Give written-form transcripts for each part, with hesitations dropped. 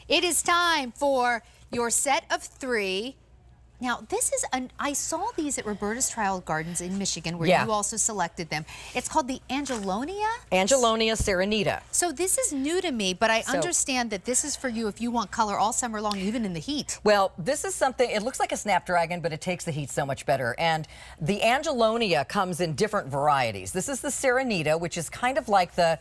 It is time for your set of 3. Now, this is I saw these at Roberta's Trial Gardens in Michigan, where you also selected them. It's called the Angelonia Serenita. So this is new to me, but I understand that this is for you if you want color all summer long, even in the heat. Well, this is something, it looks like a snapdragon, but it takes the heat so much better. And the Angelonia comes in different varieties. This is the Serenita, which is kind of like the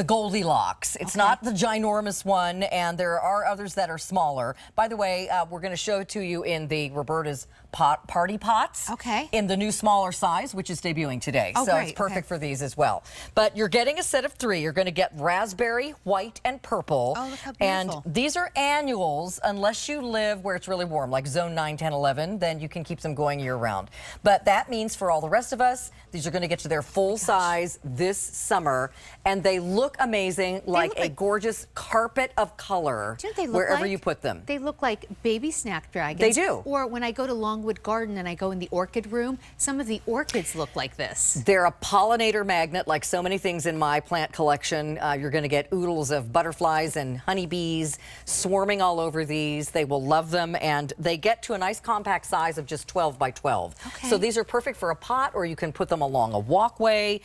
Goldilocks. It's not the ginormous one, and there are others that are smaller. By the way, we're going to show it to you in the Roberta's party pots. In the new smaller size, which is debuting today. So it's perfect for these as well. But you're getting a set of 3. You're going to get raspberry, white, and purple. Oh, look how beautiful. And these are annuals, unless you live where it's really warm, like zone 9, 10, 11, then you can keep them going year round. But that means for all the rest of us, these are going to get to their full size this summer, and they look amazing, like a gorgeous carpet of color wherever you put them. They look like baby snapdragons. They do. Or when I go to Longwood Garden and I go in the orchid room, some of the orchids look like this. They're a pollinator magnet, like so many things in my plant collection. You're going to get oodles of butterflies and honeybees swarming all over these. They will love them, and they get to a nice compact size of just 12 by 12. So these are perfect for a pot, or you can put them along a walkway.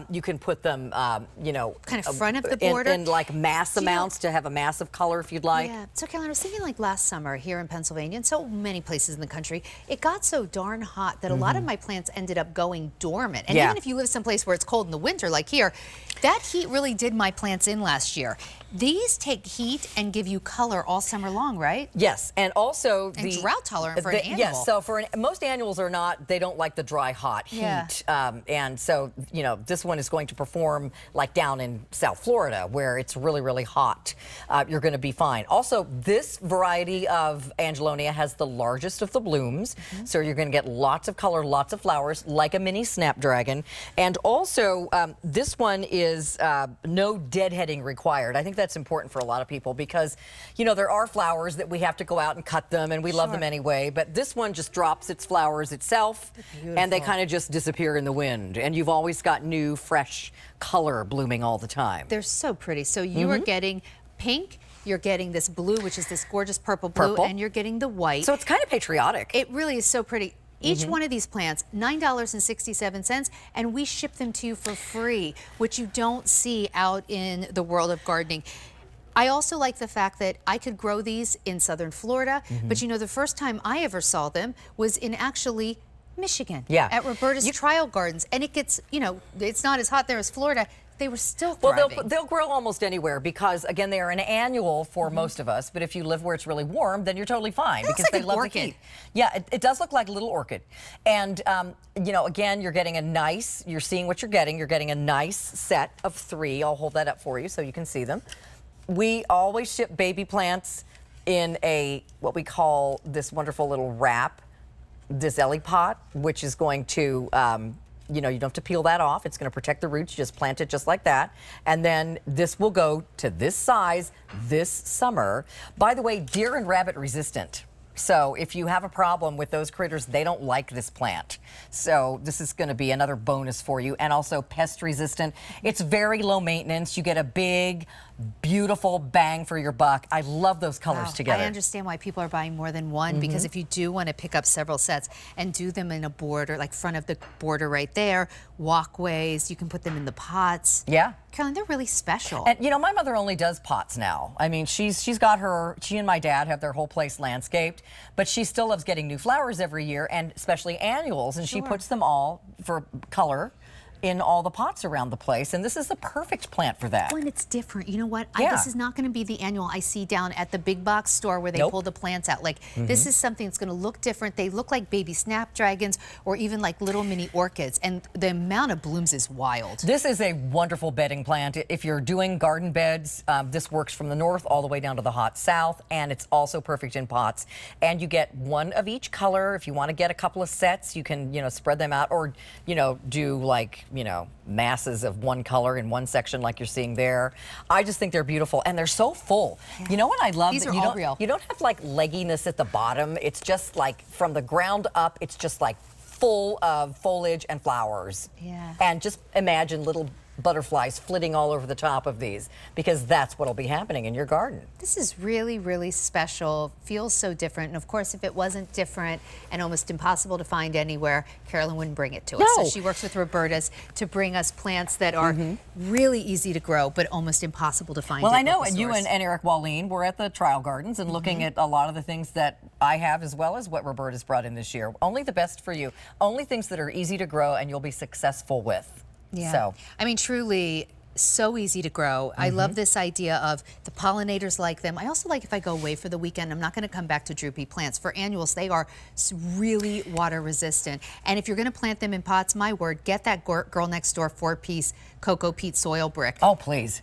You can put them, you know, kind of front of the border in like mass amounts to have a mass of color if you'd like. Yeah. So, Caroline, I was thinking like last summer here in Pennsylvania and so many places in the country, it got so darn hot that a lot of my plants ended up going dormant. And even if you live someplace where it's cold in the winter, like here, that heat really did my plants in last year. These take heat and give you color all summer long, right? Yes, and also and drought tolerant for an annual. Yes, so for most annuals are not, they don't like the dry, hot heat. And so, you know, this one is going to perform like down in South Florida where it's really, really hot. You're going to be fine. Also, this variety of Angelonia has the largest of the blooms, so you're going to get lots of color, lots of flowers, like a mini snapdragon. And also, this one is no deadheading required. I think that's important for a lot of people because, you know, there are flowers that we have to go out and cut them, and we love them anyway, but this one just drops its flowers itself, and they kind of just disappear in the wind, and you've always got new, fresh color blooming all the time. They're so pretty. So you are getting pink, you're getting this blue, which is this gorgeous purple blue, and you're getting the white. So it's kind of patriotic. It really is so pretty. Each one of these plants, $9.67, and we ship them to you for free, which you don't see out in the world of gardening. I also like the fact that I could grow these in southern Florida, but you know, the first time I ever saw them was in actually Michigan at Roberta's Trial Gardens, and it gets, you know, it's not as hot there as Florida. They were still thriving. Well, they'll grow almost anywhere because, again, they are an annual for most of us. But if you live where it's really warm, then you're totally fine because they love the heat. Yeah, it does look like a little orchid. And, you know, again, you're getting a nice, you're seeing what you're getting. You're getting a nice set of 3. I'll hold that up for you so you can see them. We always ship baby plants in a, what we call this wonderful little wrap, this pot, which is going to, you know, you don't have to peel that off. It's going to protect the roots. You just plant it just like that. And then this will go to this size this summer. By the way, deer and rabbit resistant. So if you have a problem with those critters, they don't like this plant. So this is going to be another bonus for you. And also pest resistant. It's very low maintenance. You get a big, beautiful bang for your buck. I love those colors together. I understand why people are buying more than one, because if you do want to pick up several sets and do them in a border, like front of the border right there, walkways, you can put them in the pots. Yeah. Caroline, they're really special. And you know, my mother only does pots now. I mean, she and my dad have their whole place landscaped, but she still loves getting new flowers every year, and especially annuals, and she puts them all for color in all the pots around the place, and this is the perfect plant for that. When it's different, you know what? This is not going to be the annual I see down at the big box store where they pull the plants out. Like, this is something that's going to look different. They look like baby snapdragons or even like little mini orchids, and the amount of blooms is wild. This is a wonderful bedding plant. If you're doing garden beds, this works from the north all the way down to the hot south, and it's also perfect in pots. And you get one of each color. If you want to get a couple of sets, you can, you know, spread them out, or, you know, do like, you know, masses of one color in one section like you're seeing there. I just think they're beautiful, and they're so full. You know what I love? These are all real. You don't have like legginess at the bottom. It's just like from the ground up, it's just like full of foliage and flowers. Yeah. And just imagine little butterflies flitting all over the top of these, because that's what'll be happening in your garden. This is really, really special. Feels so different. And of course, if it wasn't different and almost impossible to find anywhere, Carolyn wouldn't bring it to us. No. So she works with Roberta's to bring us plants that are really easy to grow, but almost impossible to find. Well, at I know, local and you stores. and Eric Wallin were at the trial gardens and looking at a lot of the things that I have, as well as what Roberta's brought in this year. Only the best for you. Only things that are easy to grow and you'll be successful with. Yeah. So, I mean, truly, so easy to grow. I love this idea of the pollinators like them. I also like if I go away for the weekend, I'm not going to come back to droopy plants. For annuals, they are really water resistant. And if you're going to plant them in pots, my word, get that girl next door 4-piece cocoa peat soil brick. oh, please.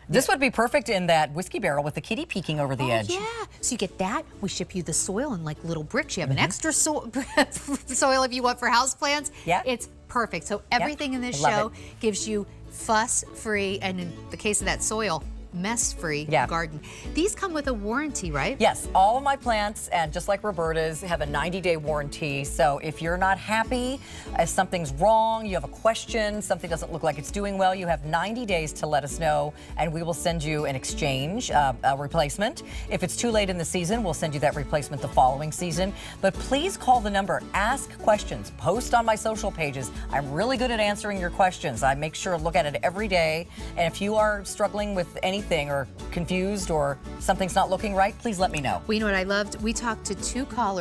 This would be perfect in that whiskey barrel with the kitty peeking over the edge. Yeah, so you get that. We ship you the soil in like little bricks. You have an extra soil if you want for house plants. Yeah. It's perfect. So everything in this Love show it. gives you fuss-free, and in the case of that soil, mess-free garden. These come with a warranty, right? Yes, all of my plants, and just like Roberta's, have a 90-day warranty. So if you're not happy, if something's wrong, you have a question, something doesn't look like it's doing well, you have 90 days to let us know, and we will send you an exchange, a replacement. If it's too late in the season, we'll send you that replacement the following season. But please call the number, ask questions, post on my social pages. I'm really good at answering your questions. I make sure to look at it every day. And if you are struggling with anything or confused or something's not looking right, please let me know. Well, you know what I loved? We talked to 2 callers